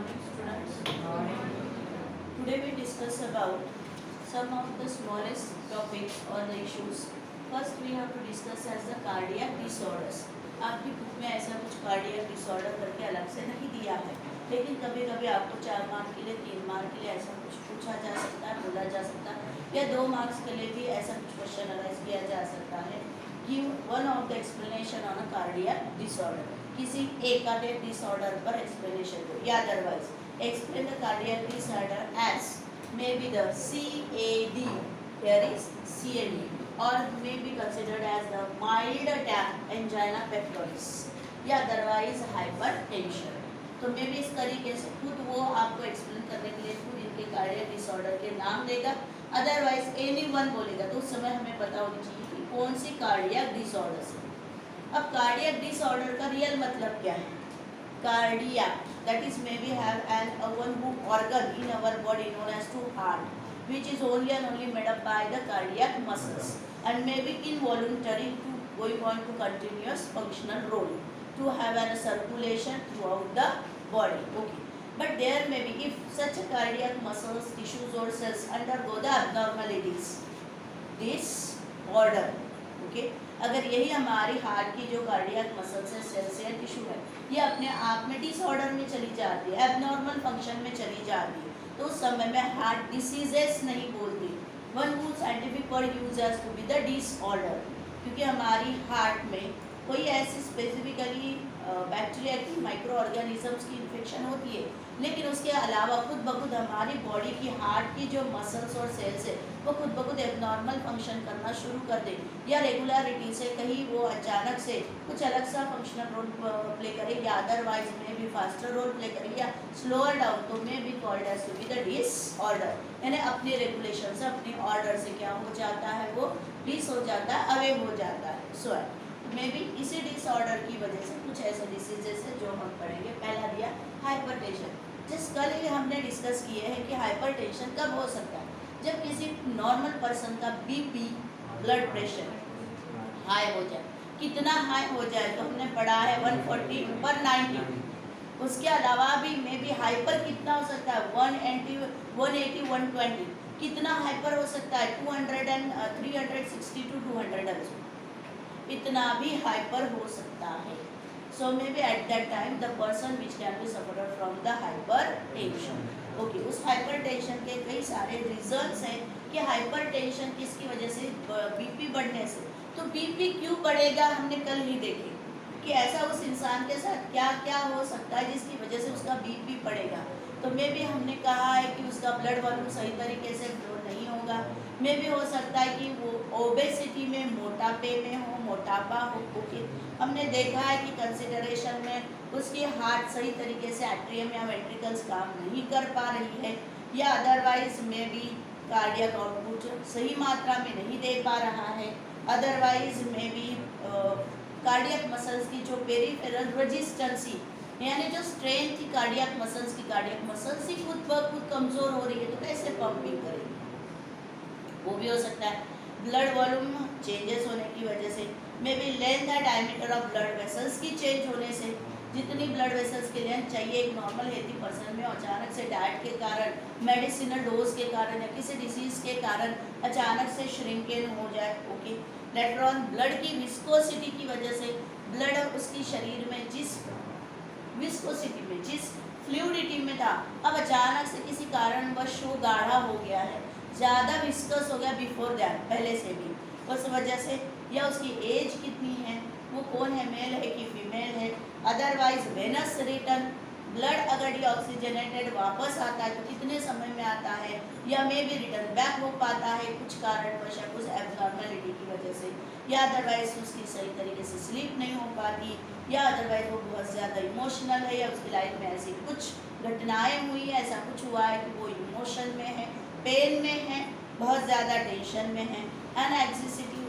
morning, students. Today we discuss about some of the smallest topics or the issues. First we have to discuss as the cardiac disorders. आपकी book में ऐसा कुछ cardiac disorder करके अलग से नहीं दिया है, लेकिन कभी कभी आपको 4 मार्क के लिए 3 मार्क के लिए ऐसा कुछ पूछा जा सकता है, बोला जा सकता है, या 2 मार्क्स के लिए भी ऐसा कुछ क्वेश्चन अराइज किया जा सकता है कि one of the explanation on a cardiac disorder, किसी एक कार्डियक डिसऑर्डर पर एक्सप्लेनेशन दो, या otherwise explain the cardiac disorder as may be the CAD, here is CAD, or may be considered as the mild attack angina pectoris, या otherwise hypertension. तो मे भी इस तरीके से खुद वो आपको एक्सप्लेन करने के लिए खुद इनके कार्डियक डिसऑर्डर के नाम देगा, अदरवाइज एनीवन बोलेगा, तो उस समय हमें पता होनी चाहिए कि कौन सी कार्डियक डिसऑर्डर है। अब कार्डियक डिसऑर्डर का रियल मतलब क्या है? Cardiac, that is maybe have an one organ in our body known as to heart, which is only and only made up by the cardiac muscles and may be involuntary to going on to continuous functional role to have a circulation throughout the body. Okay, but there may be, if such a cardiac muscles, tissues or cells undergo the abnormalities, disorder, okay, अगर यही हमारी heart की जो cardiac muscles है, sales है, tissue है, ये अपने आप में डिसऑर्डर में चली जाती है, एबनॉर्मल फंक्शन में चली जाती है, तो उस समय में हार्ट डिसीजेस नहीं बोलती, one who scientific word use as to be the disorder, क्योंकि हमारी हार्ट में कोई ऐसी स्पेसिफिकली बैक्टीरिया की माइक्रो ऑर्गेनिजम्स की इन्फेक्शन होती है, लेकिन उसके अलावा खुद ब खुद हमारी बॉडी की हार्ट की जो मसल्स और सेल्स है वो खुद ब खुद एबनॉर्मल फंक्शन करना शुरू कर दे, या रेगुलरिटी से कहीं वो अचानक से कुछ अलग सा फंक्शनल रोल प्ले करे, या अदरवाइज में भी फास्टर रोल प्ले करे, या स्लोअर डाउन, तो में भी called as to be the disorder, यानी अपने रेगुलेशन से, अपने ऑर्डर से क्या हो जाता है, वो डिस हो जाता है, अवे हो जाता है। सो मे भी इसी डिसऑर्डर की वजह से कुछ ऐसे डिसीजेस है जो हम पढ़ेंगे। पहला दिया हाइपरटेंशन, जिस कल ही हमने डिस्कस किए हैं कि हाइपरटेंशन कब हो सकता है, जब किसी नॉर्मल पर्सन का बीपी, ब्लड प्रेशर हाई हो जाए। कितना हाई हो जाए तो हमने पढ़ा है 140/90, उसके अलावा भी मे भी हाइपर कितना हो सकता है 180-120, कितना हाइपर हो सकता है 200 and 360 to 200, इतना भी हाइपर हो सकता है। So may be at that time the person which can be suffer from the hypertension. Okay, उस हाइपरटेंशन के कई सारे रीजंस हैं कि हाइपरटेंशन किसकी वजह से, बीपी बढ़ने से। तो बीपी क्यों बढ़ेगा हमने कल ही देखे कि ऐसा उस इंसान के साथ क्या क्या हो सकता है जिसकी वजह से उसका बीपी बढ़ेगा। तो मे भी हमने कहा है कि उसका ब्लड वॉल्यूम सही तरीके से फ्लो नहीं होगा, मे भी हो सकता है कि वो ओबेसिटी में, मोटापे में हो, मोटापा हो। ओके, हमने देखा है कि कंसिडरेशन में उसकी हार्ट सही तरीके से एट्रियम या वेंट्रिकल्स काम नहीं कर पा रही है, या अदरवाइज में भी कार्डियक आउटपुट सही मात्रा में नहीं दे पा रहा है, अदरवाइज में भी कार्डियक मसल्स की जो पेरिफेरल रेजिस्टेंसी, यानी जो स्ट्रेंथ थी कार्डियक मसल्स ही खुद ब खुद कमज़ोर हो रही है, तो कैसे पंपिंग करेगी, वो भी हो सकता है। ब्लड वॉल्यूम चेंजेस होने की वजह से, मे बी लेंथ या डायमीटर ऑफ ब्लड वेसल्स की चेंज होने से, जितनी ब्लड वेसल्स की लेंथ चाहिए एक नॉर्मल हेल्दी पर्सन में, अचानक से डाइट के कारण, मेडिसिनल डोज के कारण, या किसी डिसीज़ के कारण अचानक से श्रिंकेन हो जाए। ओके, लेटर ऑन ब्लड की विस्कोसिटी की वजह से ब्लड उसकी शरीर में जिस विस्कोसिटी में, जिस फ्लूइडिटी में था, अब अचानक से किसी कारणवश वो गाढ़ा हो गया है, ज़्यादा विस्कस हो गया बिफोर दैट, पहले से भी, उस वजह से, या उसकी एज कितनी है, वो कौन है, मेल है कि फीमेल है, अदरवाइज वेनस रिटर्न, ब्लड अगर डीऑक्सीजनेटेड वापस आता है तो कितने समय में आता है, या मे भी रिटर्न बैक हो पाता है कुछ कारणवश, कुछ एबनॉर्मलिटी की वजह से, या अदरवाइज उसकी सही तरीके से स्लीप नहीं हो पाती, या अदरवाइज वो बहुत ज़्यादा इमोशनल है, या उसकी लाइफ में ऐसी कुछ घटनाएं हुई हैं, ऐसा कुछ हुआ है कि वो इमोशन में है, पेन में है, बहुत ज़्यादा टेंशन में है, अनएग्जिटी,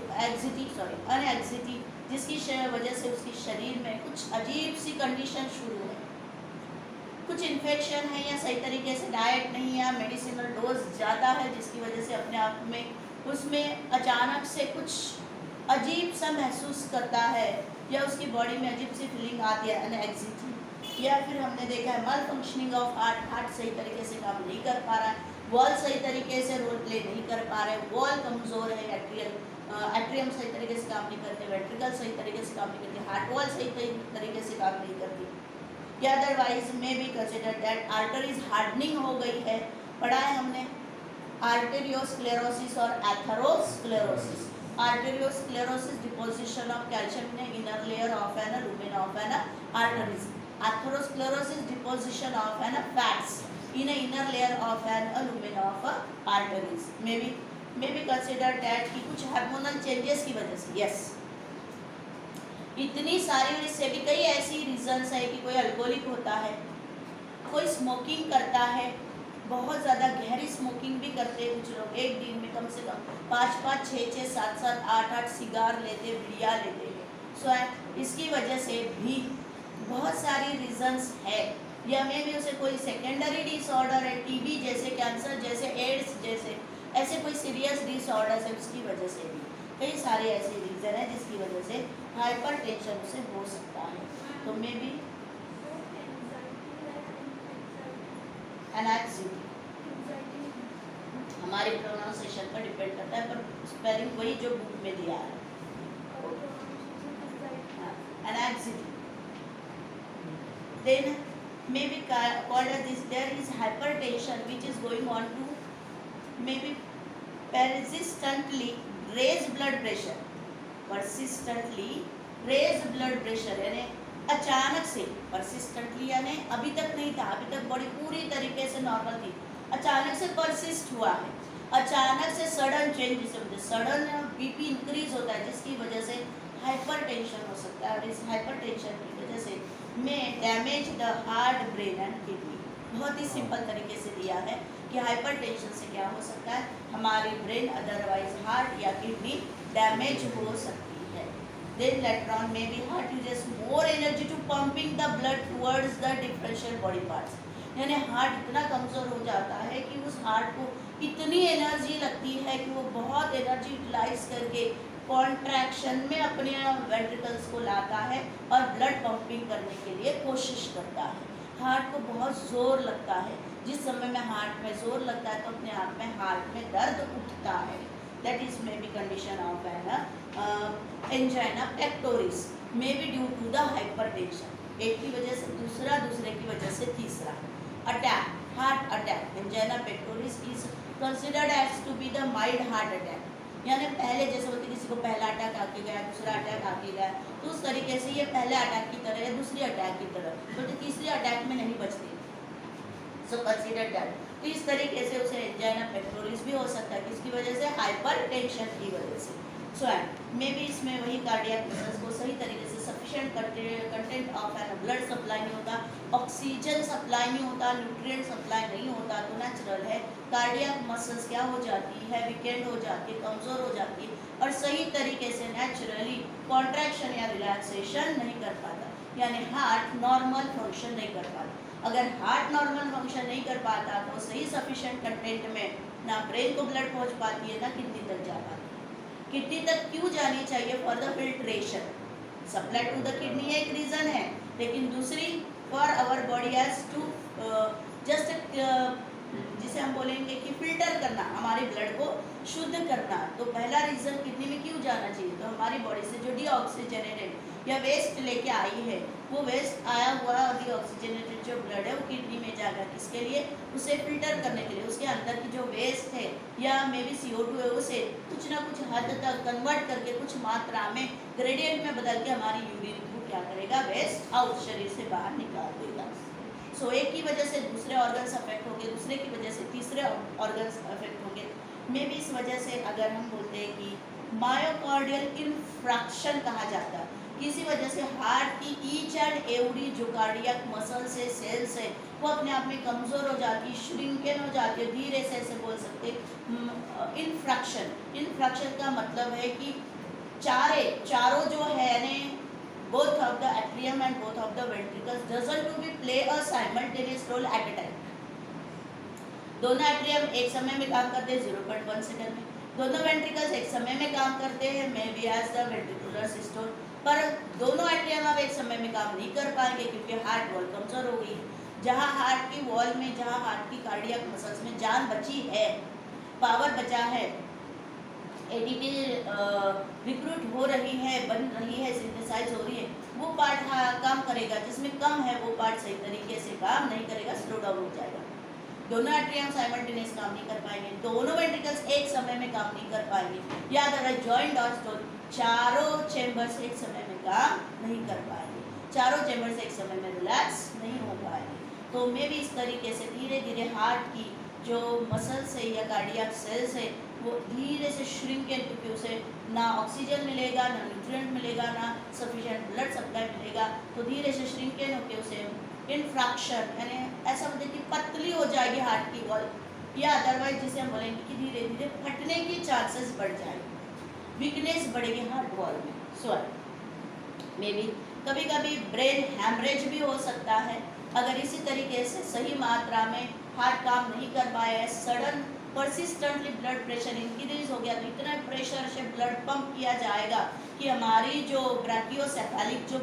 जिसकी वजह से उसकी शरीर में कुछ अजीब सी कंडीशन शुरू है, कुछ इन्फेक्शन है, या सही तरीके से डाइट नहीं, या मेडिसिनल डोज ज़्यादा है, जिसकी वजह से अपने आप में उसमें अचानक से कुछ अजीब सा महसूस करता है, या उसकी बॉडी में अजीब सी फीलिंग आती है, अनएग्जिटी, या फिर हमने देखा है माल फंक्शनिंग ऑफ हार्ट, हार्ट सही तरीके से काम नहीं कर पा रहा है, वॉल सही तरीके से रोल प्ले नहीं कर पा रहे, वॉल कमज़ोर है, एट्रियम सही तरीके से काम नहीं करते, वेंट्रिकल सही तरीके से काम नहीं करते, हार्ट वॉल सही तरीके से काम नहीं करती, या अदरवाइज में भी कंसिडर दैट आर्टरीज हार्डनिंग हो गई है। पढ़ा है हमने आर्टेरियोस्क्लेरोसिस और atherosclerosis. Arteriosclerosis deposition of calcium in inner layer of an lumen of an arteries. Atherosclerosis deposition of an fats in an inner layer of an lumen of arteries may be considered that कि कुछ hormonal changes की वजह से yes इतनी सारी, और इससे भी कई ऐसी रीजंस है कि कोई अल्कोहलिक होता है, कोई स्मोकिंग करता है, बहुत ज़्यादा गहरी स्मोकिंग भी करते हैं कुछ लोग, एक दिन में कम से कम 5-5, 6-6, 7-7, 8-8 सिगार लेते, बीड़िया लेते हैं। सो इसकी वजह से भी बहुत सारी रीजंस है, या में भी उसे कोई सेकेंडरी डिसऑर्डर है, टीबी जैसे, कैंसर जैसे, एड्स जैसे, ऐसे कोई सीरियस डिसऑर्डर्स है, उसकी वजह से भी कई सारे ऐसे रीज़न है जिसकी वजह से हाइपरटेंशन उसे हो सकता है। तो में भी एंजाइटी हमारे प्रोनाउंसिएशन पर डिपेंड करता है, पर स्पेलिंग वही जो बुक में दिया है, anxiety. Then may be called as this, there is hypertension which is going on to maybe persistently raise blood pressure, persistently raise blood pressure यानी अचानक से, persistently यानी अभी तक नहीं था, अभी तक बॉडी पूरी तरीके से नॉर्मल थी, अचानक से persist हुआ है, अचानक से सडन चेंज, जिसे सडन बीपी इंक्रीज होता है, जिसकी वजह से हाइपरटेंशन हो सकता है, और इस हाइपरटेंशन की वजह से में damage the heart, brain and kidney. बहुत ही सिंपल तरीके से दिया है कि हाइपरटेंशन से क्या हो सकता है, हमारी ब्रेन अदरवाइज हार्ट या किडनी डैमेज हो सकती है। देन लेटर ऑन में भी heart uses more energy to pumping the blood towards the differential body parts, यानी हार्ट इतना कमज़ोर हो जाता है कि उस हार्ट को इतनी एनर्जी लगती है कि वो बहुत एनर्जी यूटिलाइज करके कॉन्ट्रैक्शन में अपने वेंट्रिकल्स को लाता है और ब्लड पंपिंग करने के लिए कोशिश करता है। हार्ट को बहुत ज़ोर लगता है, जिस समय में हार्ट में ज़ोर लगता है तो अपने आप में हार्ट में दर्द उठता है। That is may be condition of an angina pectoris may be due to the hypertension. एक की वजह से दूसरा, दूसरे की वजह से तीसरा। Attack, heart attack, angina pectoris is considered as to be the mild heart attack, यानी पहले जैसे होती किसी को पहला अटैक आके गया, दूसरा अटैक आके गया, तो उस तरीके से ये पहले अटैक की तरह है, दूसरी अटैक की तरह, तो तीसरी अटैक में नहीं बचती। सो कंसीडर दैट, तो इस तरीके से उसे एंजाइना पेक्टोरिस भी हो सकता है, किसकी वजह से, हाइपरटेंशन की वजह से। सो मे बी इसमें वही कार्डियक मसल्स को सही तरीके से sufficient content of an blood supply नहीं होता, ऑक्सीजन सप्लाई नहीं होता, न्यूट्रिएंट सप्लाई नहीं होता, तो नेचुरल है कार्डियक मसल्स क्या हो जाती है, वीकेंड हो जाती है, कमज़ोर हो जाती है, और सही तरीके से नेचुरली कॉन्ट्रैक्शन या रिलैक्सेशन नहीं कर पाता, यानी हार्ट नॉर्मल फंक्शन नहीं कर पाता। अगर हार्ट नॉर्मल फंक्शन नहीं कर पाता तो सही सफिशिएंट कंटेंट में ना ब्रेन को ब्लड पहुंच पाती है, ना किडनी तक जा पाती है। किडनी तक क्यों जानी चाहिए, for the filtration, supply to the kidney एक रीज़न है, लेकिन दूसरी for our body as to just जिसे हम बोलेंगे कि फिल्टर करना, हमारे ब्लड को शुद्ध करना। तो पहला रीज़न किडनी में क्यों जाना चाहिए, तो हमारी बॉडी से जो डीऑक्सीजनेटेड या वेस्ट लेके आई है, वो वेस्ट आया हुआ और डीऑक्सीजनेटेड जो ब्लड है वो किडनी में जाएगा, किसके लिए, उसे फिल्टर करने के लिए, उसके अंदर की जो वेस्ट है या मे बी CO2 है, उसे कुछ ना कुछ हद तक कन्वर्ट करके कुछ मात्रा में ग्रेडियंट में बदल के हमारी यूरिन को क्या करेगा, वेस्ट आउट, शरीर से बाहर निकाल देगा। सो एक की वजह से दूसरे ऑर्गन्स अफेक्ट होंगे, दूसरे की वजह से तीसरे ऑर्गन्स अफेक्ट होंगे। मे बी इस वजह से अगर हम बोलते हैं कि मायोकार्डियल इन्फ्रैक्शन कहा जाता है, किसी वजह से हार्ट की ईच एंड एवरी जो कार्डियक मसल्स है, सेल्स है, वो अपने आप में कमज़ोर हो जाती है, श्रिंकेन हो जाती है, धीरे से ऐसे बोल सकते इन्फ्रैक्शन। इन्फ्रैक्शन का मतलब है कि चारों जो है यानी both of the atrium and both of the ventricles doesn't to be play a simultaneous role at a time। दोनों एट्रियम एक समय में काम करते हैं 0.1 सेकंड में, दोनों वेंट्रिकल्स एक समय में काम करते हैं may be as the ventricular systole. पर दोनों एट्रियम अब एक समय में काम नहीं कर पाएंगे क्योंकि हार्ट वॉल कमजोर हो गई। जहाँ हार्ट की वॉल में, जहाँ हार्ट की कार्डियक मसल्स में जान बची है, पावर बचा है, एटीपी रिक्रूट हो रही है, बन रही है, सिंथेसाइज हो रही है, वो पार्ट काम करेगा। जिसमें कम है वो पार्ट सही तरीके से काम नहीं करेगा, स्लो डाउन हो जाएगा। दोनों एट्रियम साइमल्टेनियस काम नहीं कर पाएंगे, दोनों वेंट्रिकल्स एक समय में काम नहीं कर पाएंगे। याद रहे जॉइंट डायस्टोल, चारों चेंबर्स एक समय में काम नहीं कर पाएंगे, चारों चेंबर्स एक समय में रिलैक्स नहीं हो पाएंगे। तो मैं भी इस तरीके से धीरे धीरे हार्ट की जो मसल्स है या कार्डियक सेल्स है वो धीरे से श्रिंक एंड क्योंकि उसे ना ऑक्सीजन मिलेगा, ना न्यूट्रिएंट मिलेगा, ना सफिशिएंट ब्लड सप्लाई मिलेगा, तो धीरे से श्रिंक एंड होकर उसे इनफ्रैक्शन यानी ऐसा बोलते कि पतली हो जाएगी हार्ट की वॉल, या अदरवाइज जिसे हम बोलेंगे कि धीरे धीरे फटने की चांसेस बढ़ जाएगी, वीकनेस बढ़ेगी हार्ट वॉल में। सॉरी मे बी कभी कभी ब्रेन हैमरेज भी हो सकता है अगर इसी तरीके से सही मात्रा में हार्ट काम नहीं कर पाया, sudden persistently blood pressure increase हो गया तो इतना प्रेशर से ब्लड पंप किया जाएगा कि हमारी जो ब्रैकियोसेफेलिक जो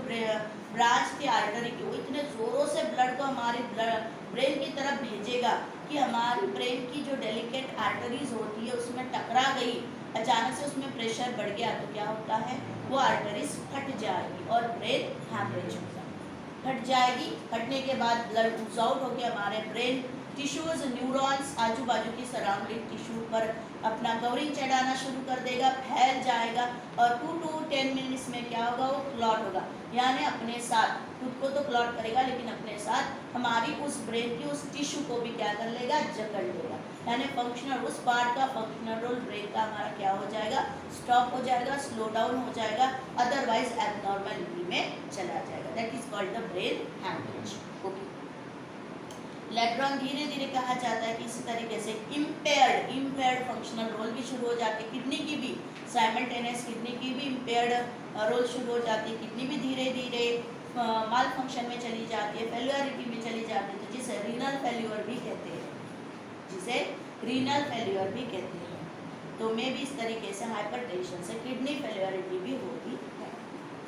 ब्रांच थी आर्टरी की वो इतने ज़ोरों से ब्लड को हमारे ब्रेन की तरफ भेजेगा कि हमारी ब्रेन की जो डेलिकेट आर्टरीज होती है उसमें टकरा गई, अचानक से उसमें प्रेशर बढ़ गया तो क्या होता है, वो आर्टरीज फट जाएगी और ब्रेन हैमरेज होगा, फट जाएगी। फटने के बाद ब्लड लूज आउट होकर हमारे ब्रेन टिश्यूज, न्यूरॉन्स आजू बाजू की सराउंडिंग टिश्यू पर अपना कवरिंग चढ़ाना शुरू कर देगा, फैल जाएगा और 2 to 10 मिनट्स में क्या होगा, वो क्लॉट होगा। यानी अपने साथ खुद को तो क्लॉट करेगा लेकिन अपने साथ हमारी उस ब्रेन की उस टिश्यू को भी क्या कर लेगा, जकड़ लेगा। यानी फंक्शनल उस पार्ट का फंक्शनल रोल ब्रेन का हमारा क्या हो जाएगा, स्टॉप हो जाएगा, स्लो डाउन हो जाएगा, अदरवाइज एबनॉर्मलिटी में चला जाएगा। That is called the brain haemorrhage. Okay, later on धीरे धीरे कहा जाता है कि इसी तरीके से इम्पेयर्ड फंक्शनल रोल भी शुरू हो जाते हैं, किडनी की भी साइमल्टेनियस किडनी की भी इम्पेयर्ड रोल शुरू हो जाती है, किडनी भी धीरे धीरे माल फंक्शन में चली जाती है, फेल्युअरिटी में चली जाती है, तो जिसे रीनल फेल्यूर भी कहते हैं, जिसे रीनल फेल्यूर भी कहते हैं। तो मैं भी इस तरीके से हाइपरटेंशन से किडनी फेल्युअरिटी भी होती है।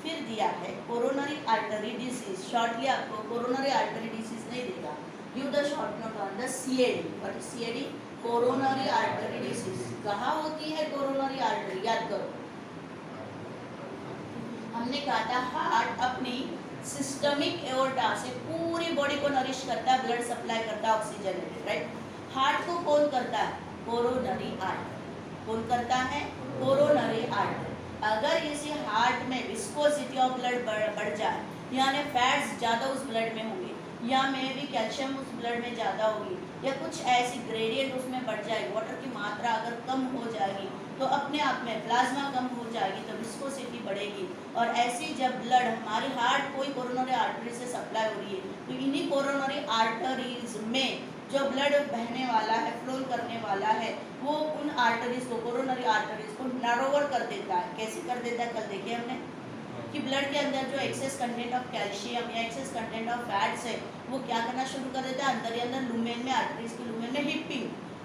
फिर दिया है कोरोनरी आर्टरी डिसीज, शॉर्टली आपको कोरोनरी आर्टरी डिसीज नहीं देगा, give the short note on the CAD। What is CAD? Coronary artery disease. कहाँ होती है कोरोनरी आर्टरी, याद करो, हमने कहा था हार्ट अपनी सिस्टमिक एओर्टा से पूरी बॉडी को नरिश करता है, ब्लड सप्लाई करता है, ऑक्सीजनेटेड, राइट। हार्ट को कौन करता है, कोरोनरी आर्टरी। कौन करता है, कोरोनरी आर्टरी। अगर इसी हार्ट में विस्कोसिटी ऑफ ब्लड बढ़ जाए, यानी फैट्स ज़्यादा उस ब्लड में होंगे, या में भी कैल्शियम उस ब्लड में ज़्यादा होगी, या कुछ ऐसी ग्रेडियंट उसमें बढ़ जाएगी, वाटर की मात्रा अगर कम हो जाएगी तो अपने आप में प्लाज्मा कम हो जाएगी, तो विस्कोसिटी बढ़ेगी। और ऐसी जब ब्लड हमारी हार्ट कोई कोरोनरी आर्टरी से सप्लाई हो रही है तो इन्हीं कोरोनरी आर्टरीज में जो ब्लड बहने वाला है, फ्लो करने वाला है, वो उन आर्टरीज को, कोरोनरी आर्टरीज को नैरोवर कर देता है। कैसे कर देता है, कल देखिए हमने कि ब्लड के अंदर जो एक्सेस कंटेंट ऑफ कैल्शियम या एक्सेस कंटेंट ऑफ फैट्स है वो क्या करना शुरू कर देता है, अंदर ही अंदर लुमेन में, आर्टरीज के लुमेन में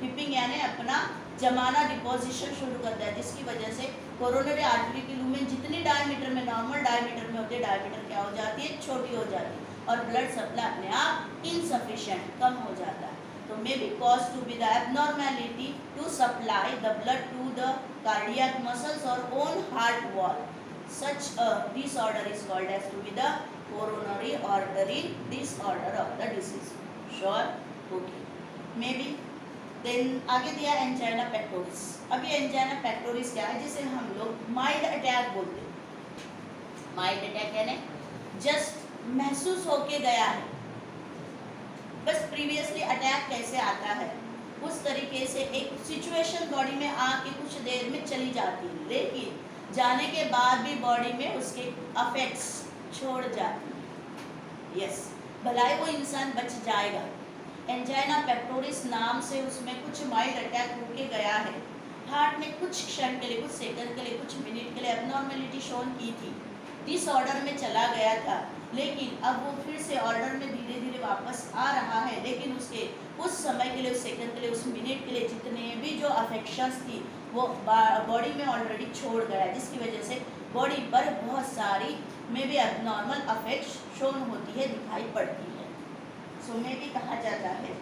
हिपिंग यानी अपना जमाना डिपोजिशन शुरू करता है, जिसकी वजह से कोरोनरी आर्टरी की लुमेन जितनी डायमीटर में, नॉर्मल डायमीटर में होती है, डायमीटर क्या हो जाती है, छोटी हो जाती है और ब्लड सप्लाई अपने आप इनसफिशिएंट, कम हो जाता है। तो may be cause to be the abnormality to supply the blood to the cardiac muscles और own heart wall. Such a disorder is called as to be the coronary artery disorder of the disease. Sure? Okay. Maybe. Then आगे दिया angina pectoris. अभी angina pectoris क्या है, जिसे हम लोग mild attack बोलते हैं। माइल्ड अटैक यानी जस्ट महसूस होके गया है, बस प्रीवियसली अटैक कैसे आता है उस तरीके से एक सिचुएशन बॉडी में आके कुछ देर में चली जाती है, लेकिन जाने के बाद भी बॉडी में उसके अफेक्ट्स छोड़ जाती है। यस, भलाई वो इंसान बच जाएगा। एंजाइना पेक्टोरिस नाम से उसमें कुछ माइल्ड अटैक होके गया है, हार्ट ने कुछ क्षण के लिए, कुछ सेकंड के लिए, कुछ मिनट के लिए एबनॉर्मेलिटी शोन की थी, डिसऑर्डर में चला गया था, लेकिन अब वो फिर से ऑर्डर में धीरे धीरे वापस आ रहा है। लेकिन उसके उस समय के लिए, उस सेकंड के लिए, उस मिनट के लिए जितने भी जो अफेक्शंस थी वो बॉडी में ऑलरेडी छोड़ गया, जिसकी वजह से बॉडी पर बहुत सारी में भी एबनॉर्मल अफेक्ट शोन होती है, दिखाई पड़ती है। सो में भी कहा जाता है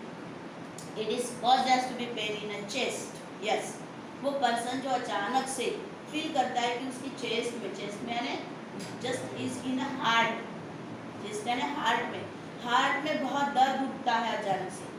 it is caused as to be pain in a chest. Yes, वो पर्सन जो अचानक से फील करता है कि उसकी चेस्ट में यानी जस्ट इज इन हार्ट, जिसका ना हार्ट में बहुत दर्द उठता है अचानक से।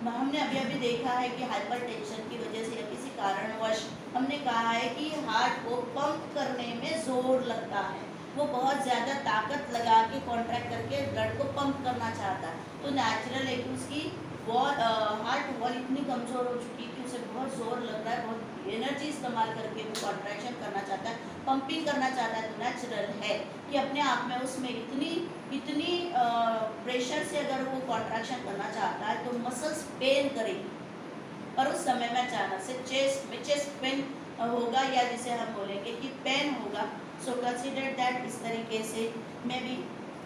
हमने अभी अभी देखा है कि हाइपर टेंशन की वजह से या किसी कारणवश हमने कहा है कि हार्ट को पंप करने में जोर लगता है, वो बहुत ज़्यादा ताकत लगा के कॉन्ट्रैक्ट करके ब्लड को पंप करना चाहता है। तो नेचुरल है कि उसकी हार्ट वॉल इतनी कमज़ोर हो चुकी है कि उसे बहुत जोर लग रहा है, बहुत एनर्जी इस्तेमाल करके वो कॉन्ट्रैक्शन करना चाहता है, पंपिंग करना चाहता है। तो नेचुरल है कि अपने आप में उसमें इतनी प्रेशर से अगर वो कॉन्ट्रैक्शन करना चाहता है तो मसल्स पेन करेगी, और उस समय में अचानक से चेस्ट पेन होगा, या जिसे हम बोलेंगे कि पेन होगा। सो कंसिडर दैट इस तरीके से मे बी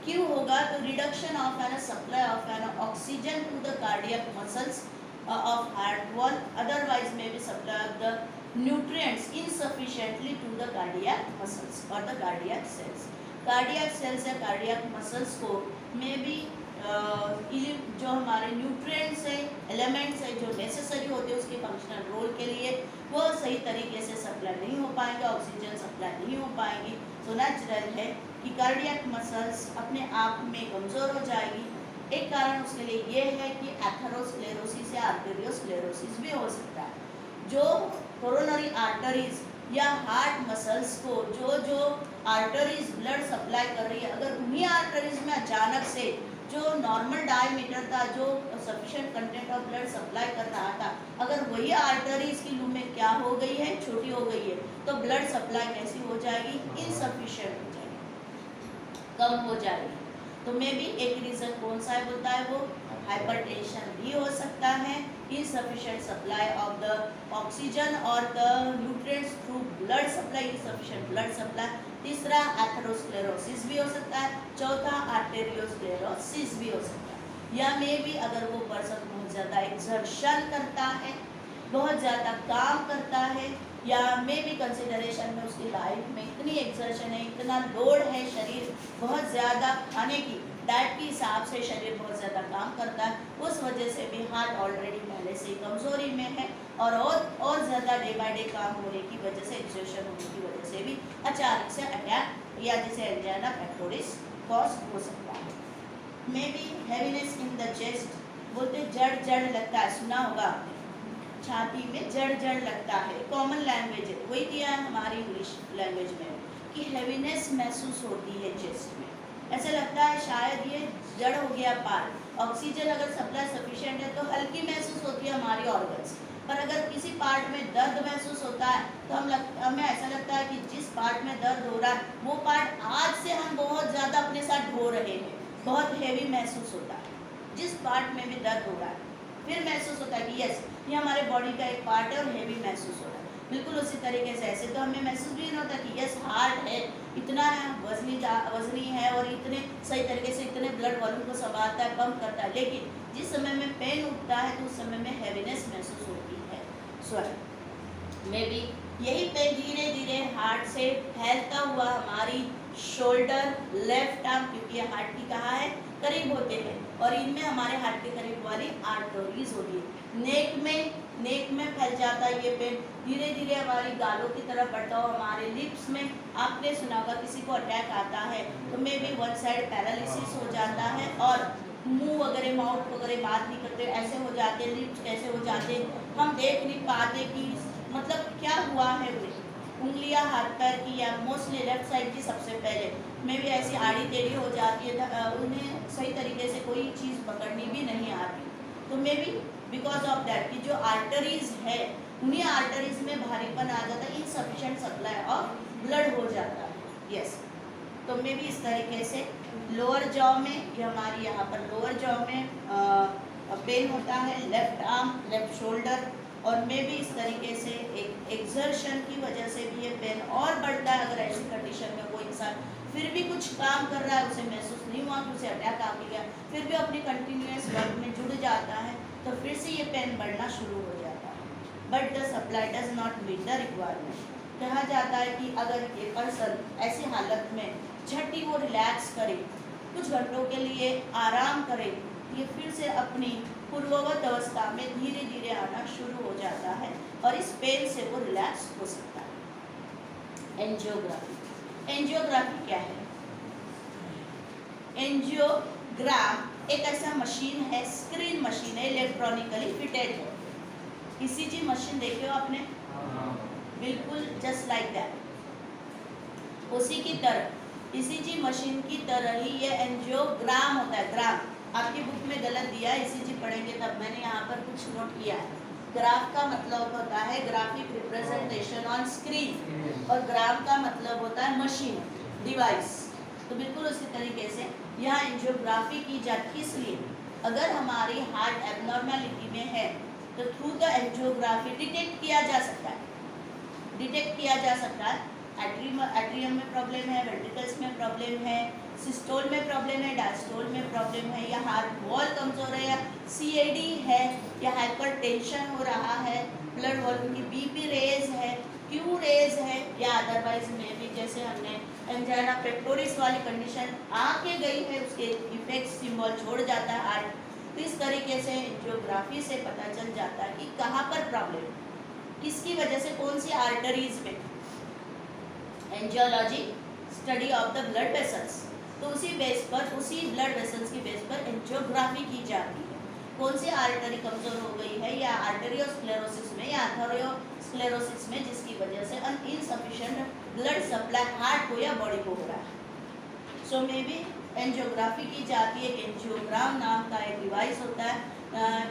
क्यों होगा, तो reduction of an supply of an oxygen to the cardiac muscles of heart wall, otherwise maybe supply of the nutrients insufficiently to the cardiac muscles और the cardiac cells. Cardiac cells या cardiac muscles को may be जो हमारे nutrients है, elements है जो necessary होते हैं उसके फंक्शनल रोल के लिए, वो सही तरीके से सप्लाई नहीं हो पाएंगे, ऑक्सीजन सप्लाई नहीं हो पाएंगी। तो नेचुरल है कि कार्डियक मसल्स अपने आप में कमज़ोर हो जाएगी। एक कारण उसके लिए ये है कि एथेरोस्क्लेरोसिस या आर्टेरियोस्क्लेरोसिस भी हो सकता है। जो कोरोनरी आर्टरीज या हार्ट मसल्स को जो आर्टरीज ब्लड सप्लाई कर रही है, अगर उन्हीं आर्टरीज में अचानक से जो नॉर्मल डायमीटर था, जो sufficient content of blood supply कर रहा था, अगर वही आर्टरीज की लूमें क्या हो गई है, छोटी हो गई है, तो ब्लड सप्लाई कैसी हो जाएगी, इनसफिशिएंट हो जाएगी, कम हो जाएगी। तो मे भी एक रीज़न कौन सा है बोलता है वो हाइपरटेंशन भी हो सकता है, insufficient supply of the oxygen और the nutrients through blood supply, insufficient blood supply. तीसरा एथेरोस्क्लेरोसिस भी हो सकता है। चौथा आर्टेरियोस्क्लेरोसिस भी हो सकता है। या मे भी अगर वो पर्सन बहुत ज़्यादा एक्सर्शन करता है, बहुत ज़्यादा काम करता है, या मे भी कंसिडरेशन में उसकी लाइफ में इतनी एक्सर्शन है, इतना लोड है, शरीर बहुत ज़्यादा खाने की डाइट के हिसाब से शरीर बहुत ज़्यादा काम करता है, उस वजह से भी हार्ट ऑलरेडी पहले से कमज़ोरी में है और ज़्यादा डे बाय डे काम होने की वजह से, एक्सर्शन होने की वजह से भी अचानक से अटैक या जैसे एंजाइना पेक्टोरिस कॉज हो सकता है। May be heaviness in the chest, बोलते जड़ लगता है, सुना होगा आपने, छाती में जड़ लगता है, कॉमन लैंग्वेज है, वही दिया है हमारी इंग्लिश लैंग्वेज में कि हैवीनेस महसूस होती है चेस्ट में, ऐसा लगता है शायद ये जड़ हो गया पार। ऑक्सीजन अगर सप्लाई सफिशिएंट है तो हल्की महसूस होती है हमारी ऑर्गन्स, पर अगर किसी पार्ट में दर्द महसूस होता है तो हमें ऐसा लगता है कि जिस पार्ट में दर्द हो रहा है वो पार्ट आज से हम बहुत ज़्यादा अपने साथ ढो रहे हैं, बहुत हैवी महसूस होता है। जिस पार्ट में भी दर्द हो रहा है फिर महसूस होता है कि यस ये हमारे बॉडी का एक पार्ट है और हैवी महसूस हो रहा है। बिल्कुल उसी तरीके से ऐसे तो हमें महसूस भी नहीं होता कि यस हार्ट है, इतना वजनी है और इतने सही तरीके से इतने ब्लड वॉल्यूम को संभालता है, पंप करता है, लेकिन जिस समय में पेन उठता है तो उस समय में हैवीनेस महसूस होती है। स्वर में भी यही पेन धीरे धीरे हार्ट से फैलता हुआ हमारी शोल्डर, लेफ्ट आर्म, क्योंकि ये हार्ट की कहाँ है, करीब होते हैं, और इनमें हमारे हार्ट के करीब वाली आर्टरीज होती है। नेक में फैल जाता है ये पेन, धीरे धीरे हमारी गालों की तरफ बढ़ता हो, हमारे लिप्स में, आपने सुना होगा किसी को अटैक आता है तो may be one side paralysis हो जाता है और मुंह वगैरह, माउथ वगैरह बात नहीं करते, ऐसे हो जाते, लिप्स कैसे हो जाते, हम देख नहीं पाते कि मतलब क्या हुआ है उन्हें। उंगलियां हाथ पैर की या मोस्टली लेफ्ट साइड की सबसे पहले में भी ऐसी आड़ी टेढ़ी हो जाती है, उन्हें सही तरीके से कोई चीज़ पकड़नी भी नहीं आती। तो may be because of that कि जो आर्टरीज है उन्हीं आर्टरीज में भारीपन आ जाता है, इनसफिशिएंट सप्लाई ऑफ ब्लड हो जाता है। यस, तो मे भी इस तरीके से लोअर जॉ में, ये हमारी यहाँ पर लोअर जॉ में पेन होता है, लेफ्ट आर्म, लेफ्ट शोल्डर, और मे भी इस तरीके से एक एक्सर्शन की वजह से भी ये पेन और बढ़ता है। अगर ऐसी कंडीशन में कोई इंसान फिर भी कुछ काम कर रहा है, उसे महसूस नहीं हुआ कि उसे अटैक आ गया, फिर भी अपनी कंटिन्यूस वर्क में जुड़ जाता है, तो फिर से ये पेन बढ़ना शुरू हो जाता है। But the supply does not meet the requirement, कहा जाता है कि अगर ये पर्सन ऐसी हालत में झटी वो रिलैक्स करे, कुछ घंटों के लिए आराम करे, ये फिर से अपनी पूर्ववत अवस्था में धीरे धीरे आना शुरू हो जाता है और इस पेन से वो रिलैक्स हो सकता है। एंजियोग्राफी। एंजियोग्राफी क्या है? एंजियोग्राम एक ऐसा मशीन है, स्क्रीन मशीन है, इलेक्ट्रॉनिकली फिटेड है। ईसीजी मशीन देखे हो आपने? बिल्कुल जस्ट लाइक दैट, उसी की तरह ईसीजी मशीन की तरह ही ये एंजियोग्राम होता है। ग्राम आपकी बुक में गलत दिया है, ईसीजी पढ़ेंगे तब मैंने यहाँ पर कुछ नोट किया है। ग्राफ का मतलब होता है ग्राफिक रिप्रेजेंटेशन ऑन स्क्रीन और ग्राम का मतलब होता है मशीन, डिवाइस। तो बिल्कुल उसी तरीके से यहाँ एंजियोग्राफी की जाती है। इसलिए अगर हमारी हार्ट एबनॉर्मेलिटी में है तो थ्रू द एंजियोग्राफी डिटेक्ट किया जा सकता है, डिटेक्ट किया जा सकता है। एट्रियम में प्रॉब्लम है, वेंट्रिकल्स में प्रॉब्लम है, सिस्टोल में प्रॉब्लम है, डायस्टोल में प्रॉब्लम है, या हार्ट वॉल कमजोर है, या सीएडी है, या हाइपरटेंशन हो रहा है, ब्लड वॉल्यूम की बीपी रेज है, क्यू रेज है, या अदरवाइज में भी जैसे हमने एंजाइना पेक्टोरिस वाली कंडीशन आके गई है, उसके इफेक्ट सिंबल छोड़ जाता है हार्ट। तो इस तरीके से एंजियोग्राफी से पता चल जाता है कि कहाँ पर प्रॉब्लम, किसकी वजह से, कौन सी आर्टरीज में। Angiology study of the blood vessels, तो उसी बेस पर, उसी ब्लड वेसल्स की बेस पर एंजियोग्राफी की जाती है। कौन सी आर्टरी कमजोर हो गई है, या आर्टेरियोस्क्लेरोसिस में या अथेरोस्क्लेरोसिस में, जिसकी वजह से इनसफिशिएंट ब्लड सप्लाई हार्ट को या बॉडी को हो रहा है। सो मे बी एंजियोग्राफी की जाती है। एंजियोग्राम नाम का एक डिवाइस होता है,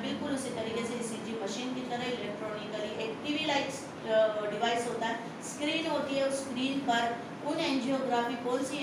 बिल्कुल उसी तरीके से ईसीजी मशीन की तरह इलेक्ट्रॉनिकली एक टीवी लाइक डिवाइस होता है। स्क्रीन होती है, उस स्क्रीन पर उन एंजियोग्राफी कौन सी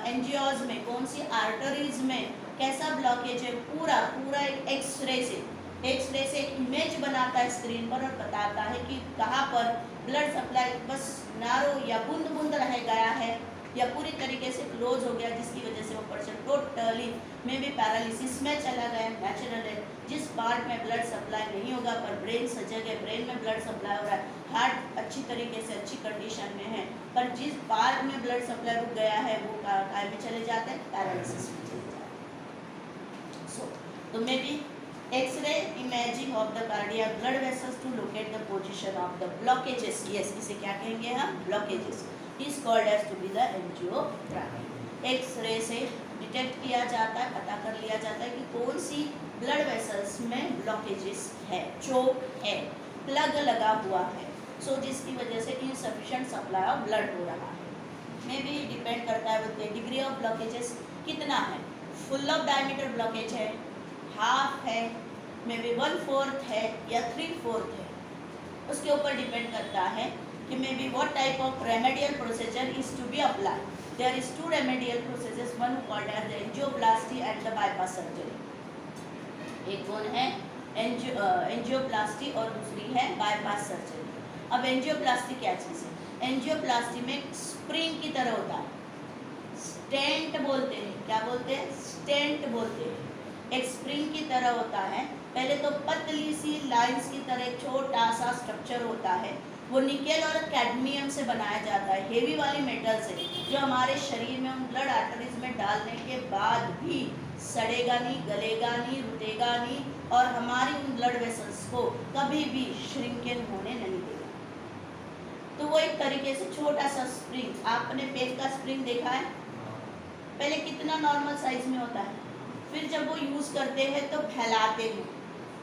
एंजियोज में, कौन सी आर्टरीज में कैसा ब्लॉकेज है, पूरा पूरा एक एक्सरे से एक इमेज बनाता है स्क्रीन पर और बताता है कि कहाँ पर ब्लड सप्लाई बस नारो या बूंद बूंद रह गया है या पूरी तरीके से क्लोज हो गया, जिसकी वजह से वो पर्सन टोटली में भी पैरालिसिस में चला गया। नेचुरल है, जिस पार्ट में ब्लड सप्लाई नहीं होगा पर ब्रेन सजग है, ब्रेन में ब्लड सप्लाई हो रहा है, हार्ट अच्छी तरीके से अच्छी कंडीशन में है, पर जिस पार्ट में ब्लड सप्लाई रुक गया है वो काय में चले जाते हैं, पैरालिसिस में चले जाते हैं। सो तो मे be x ray imaging of the cardiac blood vessels to locate the position of the blockages. Yes, इसे क्या कहेंगे हम? Blockages is called as to be the angiography. X ray से डिटेक्ट किया जाता है, पता कर लिया जाता है कि कौन सी ब्लड वेसल्स में ब्लॉकेजेस है, चोक है, प्लग लगा हुआ है, सो जिसकी वजह से इनसफिशिएंट सप्लाई ऑफ ब्लड हो रहा है। मे भी डिपेंड करता है विद डिग्री ऑफ ब्लॉकेजेस कितना है, फुल ऑफ डायमीटर ब्लॉकेज है, हाफ है, मे बी 1/4 है या 3/4 है, उसके ऊपर डिपेंड करता है कि may be what type of remedial procedure is to be applied. There is 2 remedial procedures, one called as the angioplasty and the bypass surgery. एक कौन है? एंजियोप्लास्टी और दूसरी है बाईपास सर्जरी। अब एंजियोप्लास्टी क्या चीज़ है? एंजियोप्लास्टी में स्प्रिंग की तरह होता है, स्टेंट बोलते हैं। क्या बोलते हैं? स्टेंट बोलते हैं। एक स्प्रिंग की तरह होता है, पहले तो पतली सी लाइंस की तरह एक छोटा सा स्ट्रक्चर होता है, वो निकेल और कैडमियम से बनाया जाता है, हेवी वाली मेटल से, जो हमारे शरीर में उन ब्लड आर्टरीज में डालने के बाद भी सड़ेगा नहीं, गलेगा नहीं, रुकेगा नहीं और हमारी उन ब्लड वेसल्स को कभी भी श्रिंकेन होने नहीं देगा। तो वो एक तरीके से छोटा सा स्प्रिंग, आपने पेन का स्प्रिंग देखा है, पहले कितना नॉर्मल साइज में होता है, फिर जब वो यूज़ करते हैं तो फैलाते हैं,